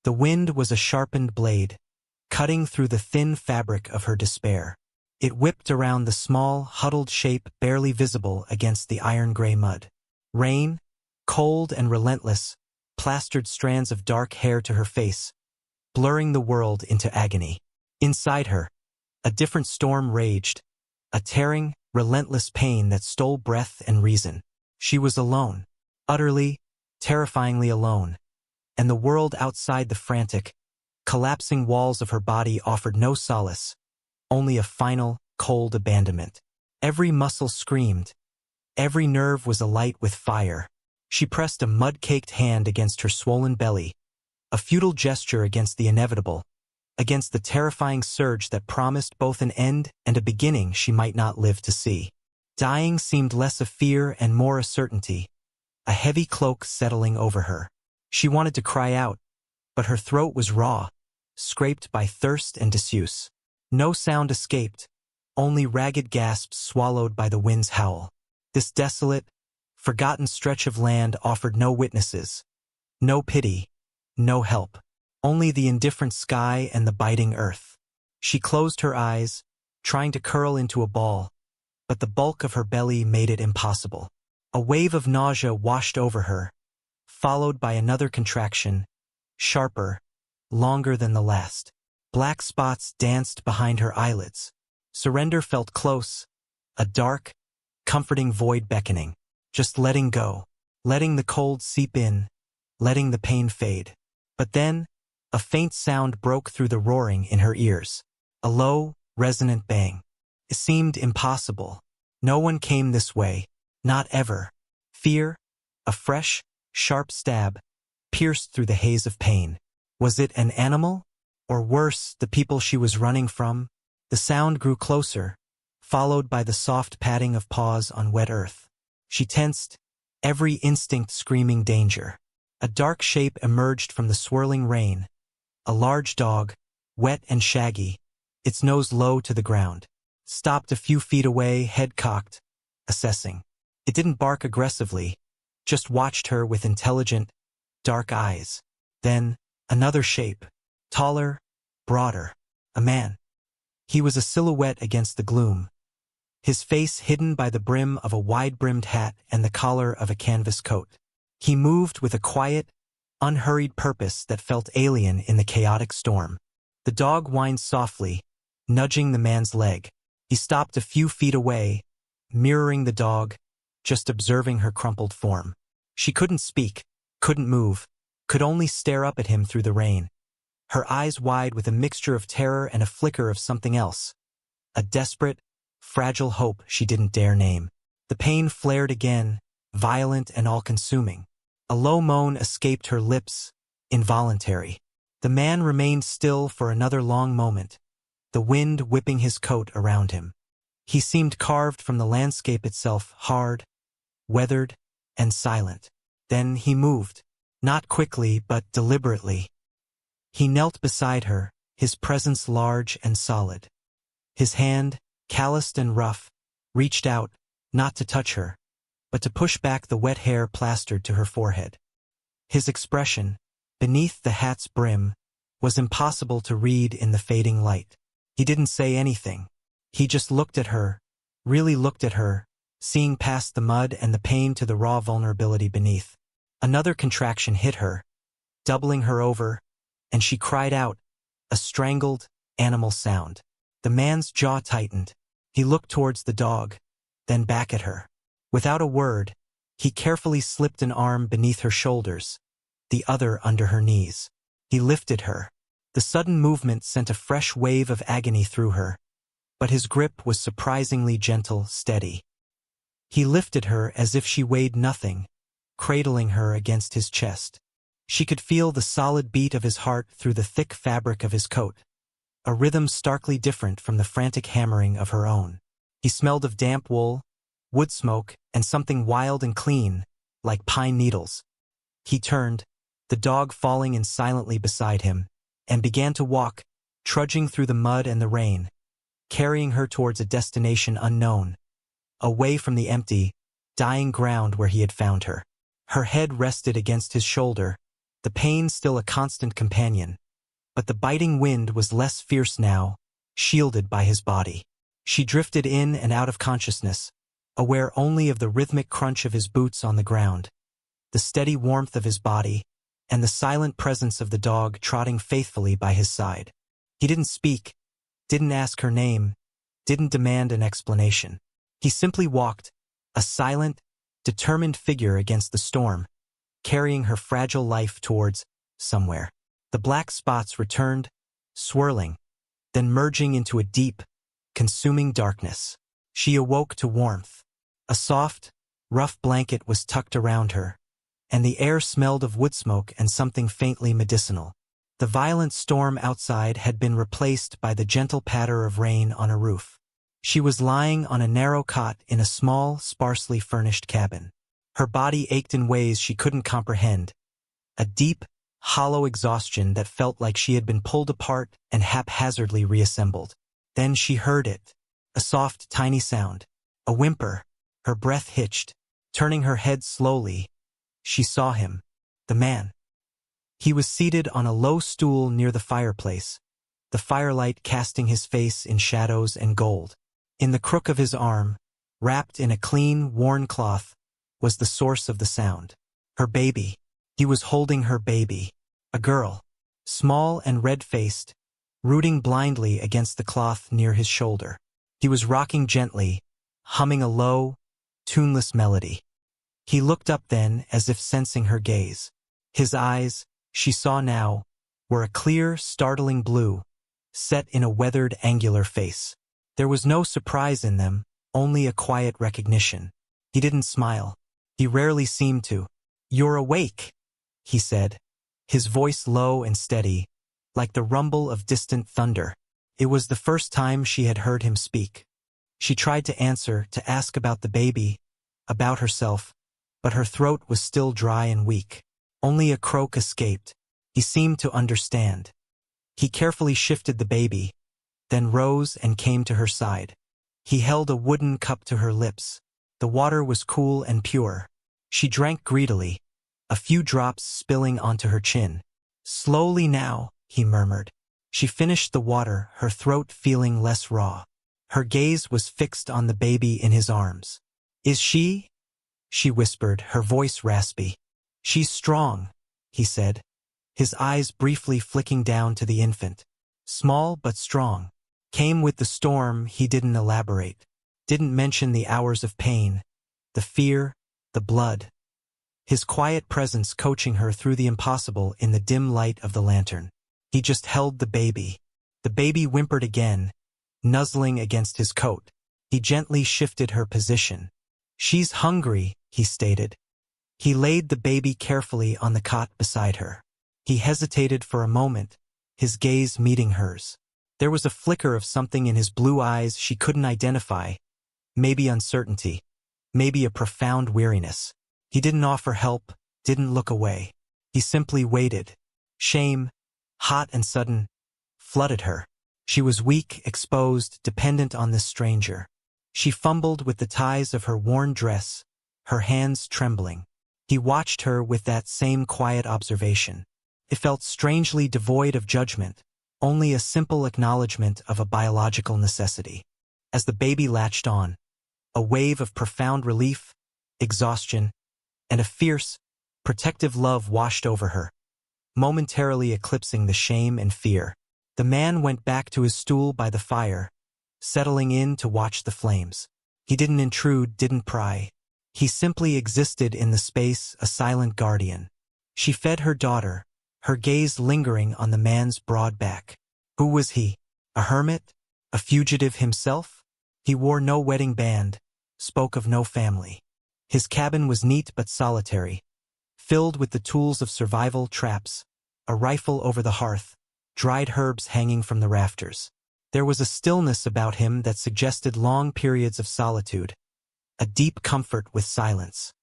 The wind was a sharpened blade, cutting through the thin fabric of her despair. It whipped around the small, huddled shape barely visible against the iron-gray mud. Rain, cold and relentless, plastered strands of dark hair to her face, blurring the world into agony. Inside her, a different storm raged, a tearing, relentless pain that stole breath and reason. She was alone, utterly, terrifyingly alone, and the world outside the frantic, collapsing walls of her body offered no solace, only a final, cold abandonment. Every muscle screamed. Every nerve was alight with fire. She pressed a mud-caked hand against her swollen belly, a futile gesture against the inevitable, against the terrifying surge that promised both an end and a beginning she might not live to see. Dying seemed less a fear and more a certainty, a heavy cloak settling over her. She wanted to cry out, but her throat was raw, scraped by thirst and disuse. No sound escaped, only ragged gasps swallowed by the wind's howl. This desolate, forgotten stretch of land offered no witnesses, no pity, no help, only the indifferent sky and the biting earth. She closed her eyes, trying to curl into a ball, but the bulk of her belly made it impossible. A wave of nausea washed over her, followed by another contraction, sharper, longer than the last. Black spots danced behind her eyelids. Surrender felt close, a dark, comforting void beckoning. Just letting go, letting the cold seep in, letting the pain fade. But then, a faint sound broke through the roaring in her ears. A low, resonant bang. It seemed impossible. No one came this way, not ever. Fear, a fresh, sharp stab, pierced through the haze of pain. Was it an animal? Or worse, the people she was running from? The sound grew closer, followed by the soft padding of paws on wet earth. She tensed, every instinct screaming danger. A dark shape emerged from the swirling rain. A large dog, wet and shaggy, its nose low to the ground, stopped a few feet away, head cocked, assessing. It didn't bark aggressively, just watched her with intelligent, dark eyes. Then, another shape, taller, broader, a man. He was a silhouette against the gloom, his face hidden by the brim of a wide-brimmed hat and the collar of a canvas coat. He moved with a quiet, unhurried purpose that felt alien in the chaotic storm. The dog whined softly, nudging the man's leg. He stopped a few feet away, mirroring the dog, just observing her crumpled form. She couldn't speak, couldn't move, could only stare up at him through the rain, her eyes wide with a mixture of terror and a flicker of something else, a desperate, fragile hope she didn't dare name. The pain flared again, violent and all-consuming. A low moan escaped her lips, involuntary. The man remained still for another long moment, the wind whipping his coat around him. He seemed carved from the landscape itself, hard, weathered, and silent. Then he moved, not quickly but deliberately. He knelt beside her, his presence large and solid. His hand, calloused and rough, reached out, not to touch her, but to push back the wet hair plastered to her forehead. His expression, beneath the hat's brim, was impossible to read in the fading light. He didn't say anything. He just looked at her, really looked at her, seeing past the mud and the pain to the raw vulnerability beneath. Another contraction hit her, doubling her over, and she cried out, a strangled, animal sound. The man's jaw tightened. He looked towards the dog, then back at her. Without a word, he carefully slipped an arm beneath her shoulders, the other under her knees. He lifted her. The sudden movement sent a fresh wave of agony through her, but his grip was surprisingly gentle, steady. He lifted her as if she weighed nothing, cradling her against his chest. She could feel the solid beat of his heart through the thick fabric of his coat, a rhythm starkly different from the frantic hammering of her own. He smelled of damp wool, wood smoke, and something wild and clean, like pine needles. He turned, the dog falling in silently beside him, and began to walk, trudging through the mud and the rain, carrying her towards a destination unknown, away from the empty, dying ground where he had found her. Her head rested against his shoulder, the pain still a constant companion. But the biting wind was less fierce now, shielded by his body. She drifted in and out of consciousness, aware only of the rhythmic crunch of his boots on the ground, the steady warmth of his body, and the silent presence of the dog trotting faithfully by his side. He didn't speak, didn't ask her name, didn't demand an explanation. He simply walked, a silent, determined figure against the storm, carrying her fragile life towards somewhere. The black spots returned, swirling, then merging into a deep, consuming darkness. She awoke to warmth. A soft, rough blanket was tucked around her, and the air smelled of wood smoke and something faintly medicinal. The violent storm outside had been replaced by the gentle patter of rain on a roof. She was lying on a narrow cot in a small, sparsely furnished cabin. Her body ached in ways she couldn't comprehend, a deep, hollow exhaustion that felt like she had been pulled apart and haphazardly reassembled. Then she heard it, a soft, tiny sound, a whimper. Her breath hitched. Turning her head slowly, she saw him, the man. He was seated on a low stool near the fireplace, the firelight casting his face in shadows and gold. In the crook of his arm, wrapped in a clean, worn cloth, was the source of the sound. Her baby. He was holding her baby, a girl, small and red-faced, rooting blindly against the cloth near his shoulder. He was rocking gently, humming a low, tuneless melody. He looked up then as if sensing her gaze. His eyes, she saw now, were a clear, startling blue, set in a weathered, angular face. There was no surprise in them, only a quiet recognition. He didn't smile. He rarely seemed to. "You're awake," he said, his voice low and steady, like the rumble of distant thunder. It was the first time she had heard him speak. She tried to answer, to ask about the baby, about herself, but her throat was still dry and weak. Only a croak escaped. He seemed to understand. He carefully shifted the baby, then rose and came to her side. He held a wooden cup to her lips. The water was cool and pure. She drank greedily, a few drops spilling onto her chin. "Slowly now," he murmured. She finished the water, her throat feeling less raw. Her gaze was fixed on the baby in his arms. "Is she?" she whispered, her voice raspy. "She's strong," he said, his eyes briefly flicking down to the infant. Small but strong. Came with the storm. He didn't elaborate. Didn't mention the hours of pain, the fear, the blood. His quiet presence coaching her through the impossible in the dim light of the lantern. He just held the baby. The baby whimpered again, nuzzling against his coat. He gently shifted her position. "She's hungry," he stated. He laid the baby carefully on the cot beside her. He hesitated for a moment, his gaze meeting hers. There was a flicker of something in his blue eyes she couldn't identify. Maybe uncertainty. Maybe a profound weariness. He didn't offer help, didn't look away. He simply waited. Shame, hot and sudden, flooded her. She was weak, exposed, dependent on this stranger. She fumbled with the ties of her worn dress, her hands trembling. He watched her with that same quiet observation. It felt strangely devoid of judgment, only a simple acknowledgement of a biological necessity. As the baby latched on, a wave of profound relief, exhaustion, and a fierce, protective love washed over her, momentarily eclipsing the shame and fear. The man went back to his stool by the fire, settling in to watch the flames. He didn't intrude, didn't pry. He simply existed in the space, a silent guardian. She fed her daughter, her gaze lingering on the man's broad back. Who was he? A hermit? A fugitive himself? He wore no wedding band, spoke of no family. His cabin was neat but solitary, filled with the tools of survival, traps, a rifle over the hearth, dried herbs hanging from the rafters. There was a stillness about him that suggested long periods of solitude, a deep comfort with silence.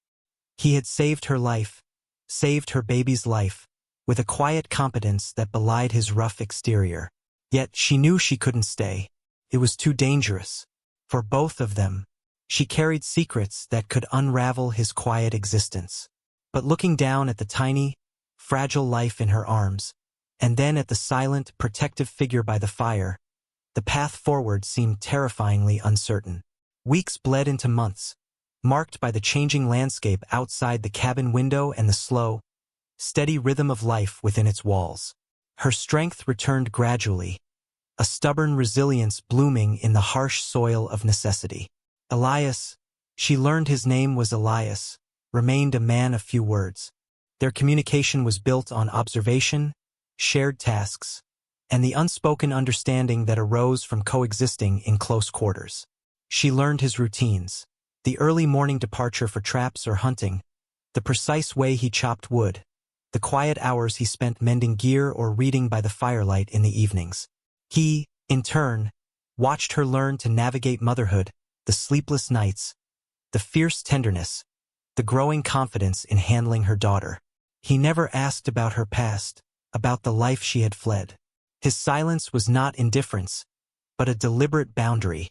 He had saved her life, saved her baby's life, with a quiet competence that belied his rough exterior. Yet she knew she couldn't stay. It was too dangerous. For both of them, she carried secrets that could unravel his quiet existence. But looking down at the tiny, fragile life in her arms, and then at the silent, protective figure by the fire, the path forward seemed terrifyingly uncertain. Weeks bled into months, marked by the changing landscape outside the cabin window and the slow, steady rhythm of life within its walls. Her strength returned gradually, a stubborn resilience blooming in the harsh soil of necessity. Elias, she learned his name was Elias, remained a man of few words. Their communication was built on observation, shared tasks, and the unspoken understanding that arose from coexisting in close quarters. She learned his routines, the early morning departure for traps or hunting, the precise way he chopped wood, the quiet hours he spent mending gear or reading by the firelight in the evenings. He, in turn, watched her learn to navigate motherhood, the sleepless nights, the fierce tenderness, the growing confidence in handling her daughter. He never asked about her past, about the life she had fled. His silence was not indifference, but a deliberate boundary,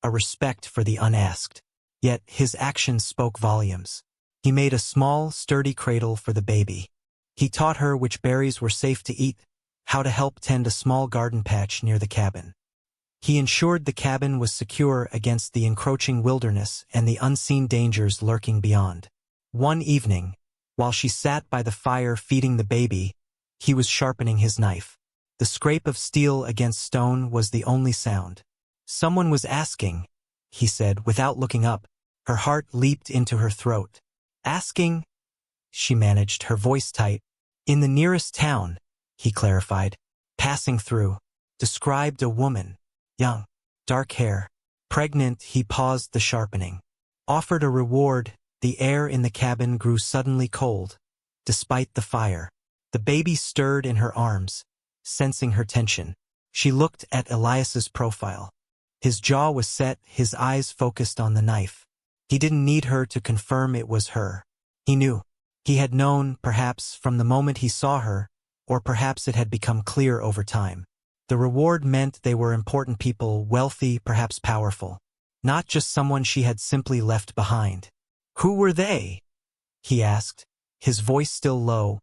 a respect for the unasked. Yet his actions spoke volumes. He made a small, sturdy cradle for the baby. He taught her which berries were safe to eat, how to help tend a small garden patch near the cabin. He ensured the cabin was secure against the encroaching wilderness and the unseen dangers lurking beyond. One evening, while she sat by the fire feeding the baby, he was sharpening his knife. The scrape of steel against stone was the only sound. "Someone was asking," he said without looking up. Her heart leaped into her throat. "Asking?" she managed, her voice tight. "In the nearest town," he clarified. "Passing through." Described a woman. Young. Dark hair. Pregnant. He paused the sharpening. Offered a reward. The air in the cabin grew suddenly cold, despite the fire. The baby stirred in her arms, sensing her tension. She looked at Elias's profile. His jaw was set, his eyes focused on the knife. He didn't need her to confirm it was her. He knew. He had known, perhaps, from the moment he saw her, or perhaps it had become clear over time. The reward meant they were important people, wealthy, perhaps powerful. Not just someone she had simply left behind. "Who were they?" he asked, his voice still low,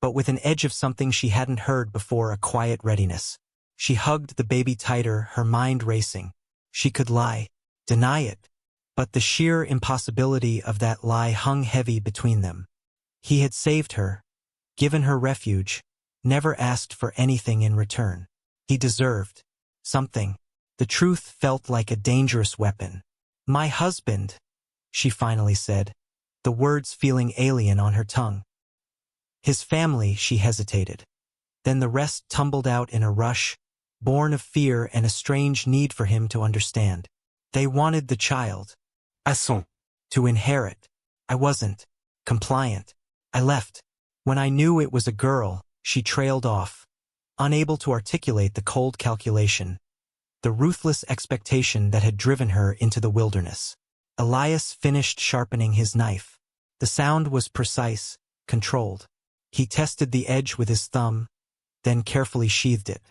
but with an edge of something she hadn't heard before, a quiet readiness. She hugged the baby tighter, her mind racing. She could lie, deny it, but the sheer impossibility of that lie hung heavy between them. He had saved her, given her refuge, never asked for anything in return. He deserved something. The truth felt like a dangerous weapon. "My husband," she finally said, the words feeling alien on her tongue. "His family," she hesitated. Then the rest tumbled out in a rush, born of fear and a strange need for him to understand. "They wanted the child. To inherit. I wasn't compliant. I left. When I knew it was a girl," she trailed off, unable to articulate the cold calculation, the ruthless expectation that had driven her into the wilderness. Elias finished sharpening his knife. The sound was precise, controlled. He tested the edge with his thumb, then carefully sheathed it.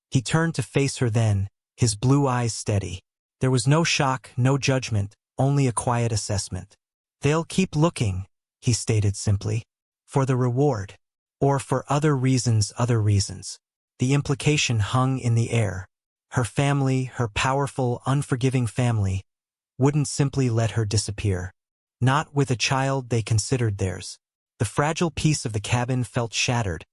He turned to face her then, his blue eyes steady. There was no shock, no judgment, only a quiet assessment. "They'll keep looking," he stated simply. "For the reward. Or for other reasons, other reasons." The implication hung in the air. Her family, her powerful, unforgiving family, wouldn't simply let her disappear. Not with a child they considered theirs. The fragile peace of the cabin felt shattered,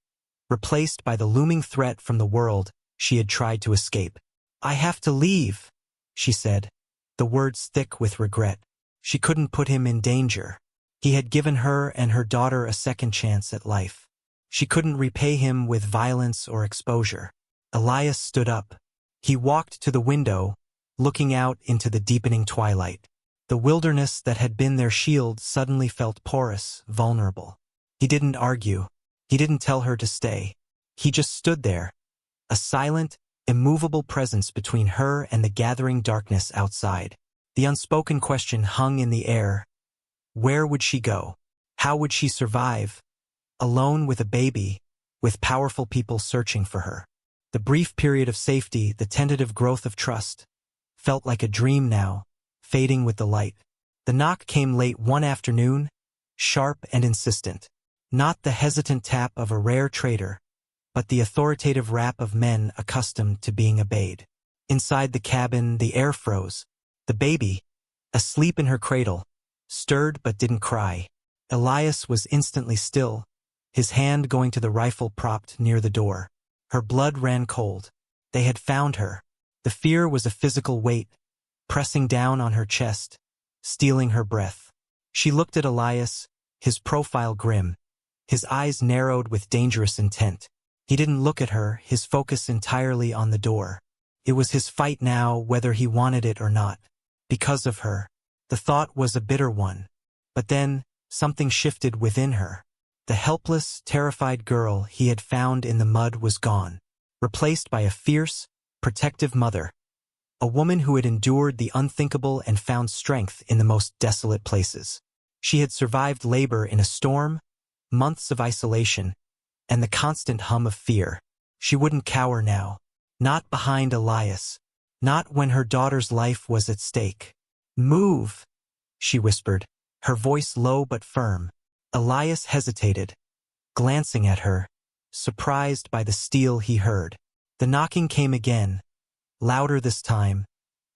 replaced by the looming threat from the world she had tried to escape. "I have to leave," she said, the words thick with regret. She couldn't put him in danger. He had given her and her daughter a second chance at life. She couldn't repay him with violence or exposure. Elias stood up. He walked to the window, looking out into the deepening twilight. The wilderness that had been their shield suddenly felt porous, vulnerable. He didn't argue. He didn't tell her to stay. He just stood there, a silent, immovable presence between her and the gathering darkness outside. The unspoken question hung in the air. Where would she go? How would she survive? Alone with a baby, with powerful people searching for her. The brief period of safety, the tentative growth of trust, felt like a dream now, fading with the light. The knock came late one afternoon, sharp and insistent. Not the hesitant tap of a rare trader, but the authoritative rap of men accustomed to being obeyed. Inside the cabin, the air froze. The baby, asleep in her cradle, stirred but didn't cry. Elias was instantly still, his hand going to the rifle propped near the door. Her blood ran cold. They had found her. The fear was a physical weight, pressing down on her chest, stealing her breath. She looked at Elias, his profile grim, his eyes narrowed with dangerous intent. He didn't look at her, his focus entirely on the door. It was his fight now, whether he wanted it or not. Because of her. The thought was a bitter one. But then, something shifted within her. The helpless, terrified girl he had found in the mud was gone, replaced by a fierce, protective mother. A woman who had endured the unthinkable and found strength in the most desolate places. She had survived labor in a storm, months of isolation, and the constant hum of fear. She wouldn't cower now. Not behind Elias. Not when her daughter's life was at stake. "Move," she whispered, her voice low but firm. Elias hesitated, glancing at her, surprised by the steel he heard. The knocking came again, louder this time,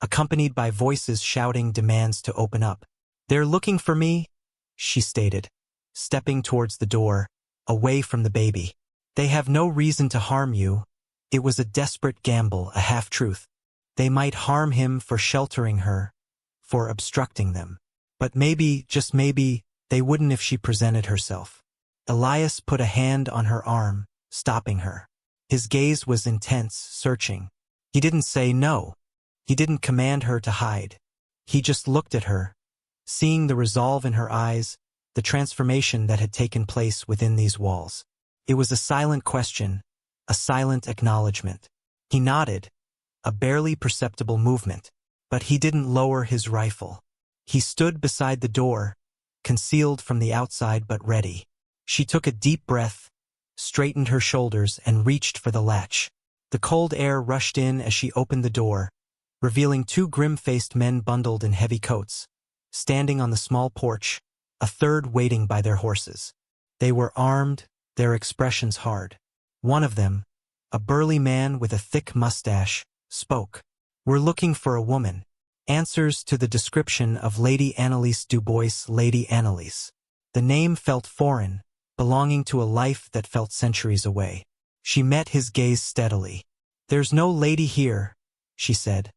accompanied by voices shouting demands to open up. "They're looking for me," she stated, stepping towards the door, away from the baby. "They have no reason to harm you." It was a desperate gamble, a half-truth. They might harm him for sheltering her, for obstructing them. But maybe, just maybe, they wouldn't if she presented herself. Elias put a hand on her arm, stopping her. His gaze was intense, searching. He didn't say no. He didn't command her to hide. He just looked at her, seeing the resolve in her eyes, the transformation that had taken place within these walls. It was a silent question, a silent acknowledgement. He nodded, a barely perceptible movement, but he didn't lower his rifle. He stood beside the door, concealed from the outside but ready. She took a deep breath, straightened her shoulders, and reached for the latch. The cold air rushed in as she opened the door, revealing two grim-faced men bundled in heavy coats, standing on the small porch, a third waiting by their horses. They were armed, their expressions hard. One of them, a burly man with a thick mustache, spoke. "We're looking for a woman. Answers to the description of Lady Annalise Dubois." Lady Annalise. The name felt foreign, belonging to a life that felt centuries away. She met his gaze steadily. "There's no lady here," she said,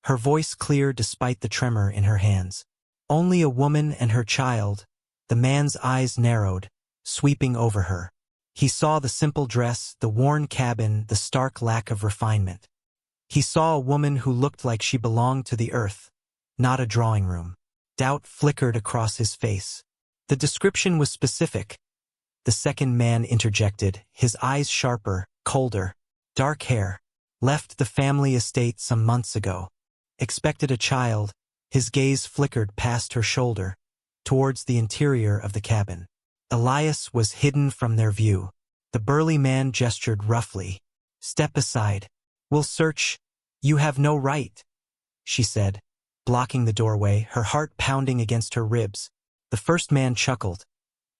her voice clear despite the tremor in her hands. "Only a woman and her child." The man's eyes narrowed, sweeping over her. He saw the simple dress, the worn cabin, the stark lack of refinement. He saw a woman who looked like she belonged to the earth, not a drawing room. Doubt flickered across his face. The description was specific. The second man interjected, his eyes sharper, colder. "Dark hair. Left the family estate some months ago. Expected a child." His gaze flickered past her shoulder, towards the interior of the cabin. Elias was hidden from their view. The burly man gestured roughly. "Step aside. We'll search." "You have no right," she said, blocking the doorway, her heart pounding against her ribs. The first man chuckled.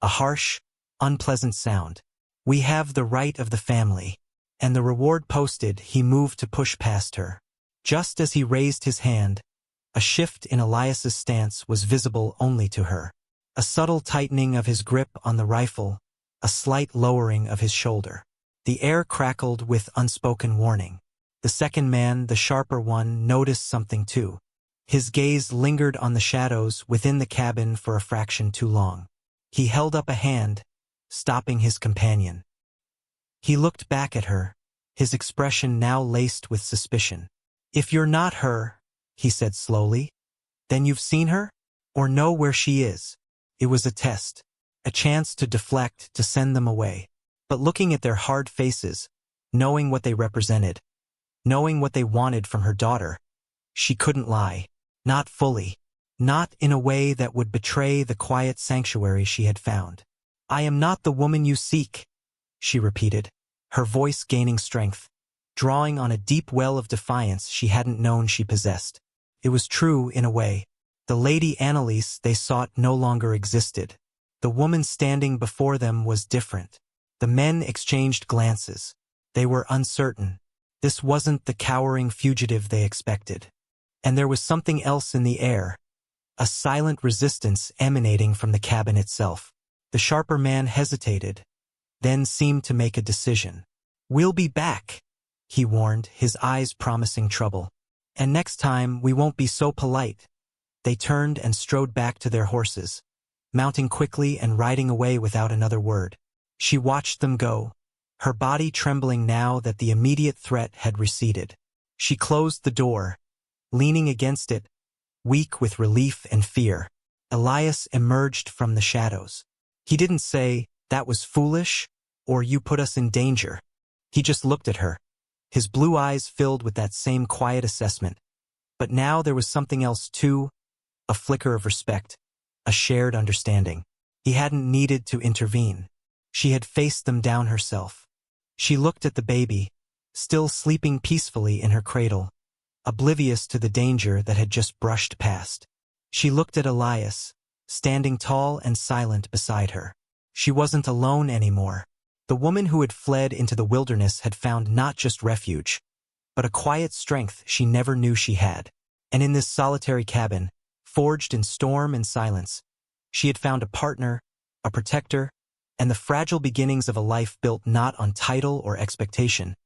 A harsh, unpleasant sound. "We have the right of the family." And the reward posted, he moved to push past her. Just as he raised his hand, a shift in Elias's stance was visible only to her. A subtle tightening of his grip on the rifle, a slight lowering of his shoulder. The air crackled with unspoken warning. The second man, the sharper one, noticed something too. His gaze lingered on the shadows within the cabin for a fraction too long. He held up a hand, stopping his companion. He looked back at her, his expression now laced with suspicion. "If you're not her," he said slowly, "then you've seen her? Or know where she is?" It was a test, a chance to deflect, to send them away. But looking at their hard faces, knowing what they represented, knowing what they wanted from her daughter, she couldn't lie. Not fully. Not in a way that would betray the quiet sanctuary she had found. "I am not the woman you seek," she repeated, her voice gaining strength, drawing on a deep well of defiance she hadn't known she possessed. It was true in a way. The Lady Annalise they sought no longer existed. The woman standing before them was different. The men exchanged glances. They were uncertain. This wasn't the cowering fugitive they expected. And there was something else in the air, a silent resistance emanating from the cabin itself. The sharper man hesitated, then seemed to make a decision. "We'll be back," he warned, his eyes promising trouble. "And next time we won't be so polite." They turned and strode back to their horses, mounting quickly and riding away without another word. She watched them go, her body trembling now that the immediate threat had receded. She closed the door, leaning against it, weak with relief and fear. Elias emerged from the shadows. He didn't say, "That was foolish," or "You put us in danger." He just looked at her, his blue eyes filled with that same quiet assessment. But now there was something else too, a flicker of respect, a shared understanding. He hadn't needed to intervene. She had faced them down herself. She looked at the baby, still sleeping peacefully in her cradle, oblivious to the danger that had just brushed past. She looked at Elias, standing tall and silent beside her. She wasn't alone anymore. The woman who had fled into the wilderness had found not just refuge, but a quiet strength she never knew she had. And in this solitary cabin, forged in storm and silence, she had found a partner, a protector, and the fragile beginnings of a life built not on title or expectation,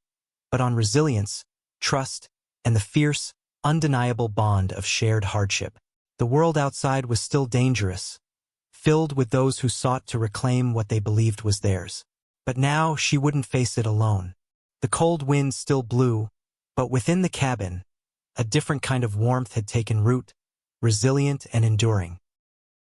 but on resilience, trust, and the fierce, undeniable bond of shared hardship. The world outside was still dangerous, filled with those who sought to reclaim what they believed was theirs. But now she wouldn't face it alone. The cold wind still blew, but within the cabin, a different kind of warmth had taken root, resilient and enduring.